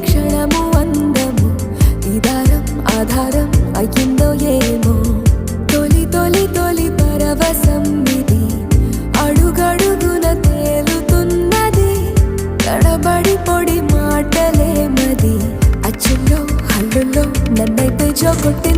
క్షణము అందము ఇదారం ఆధారం అయ్యిందో ఏమో తొలి తొలి తొలి పరవశం ఇది అడుగడుగున తేలుతున్నది తడబడి పొడి మాటలే మది అచ్చుల్లో హల్లుల్లో నన్నైతే జోకొట్టి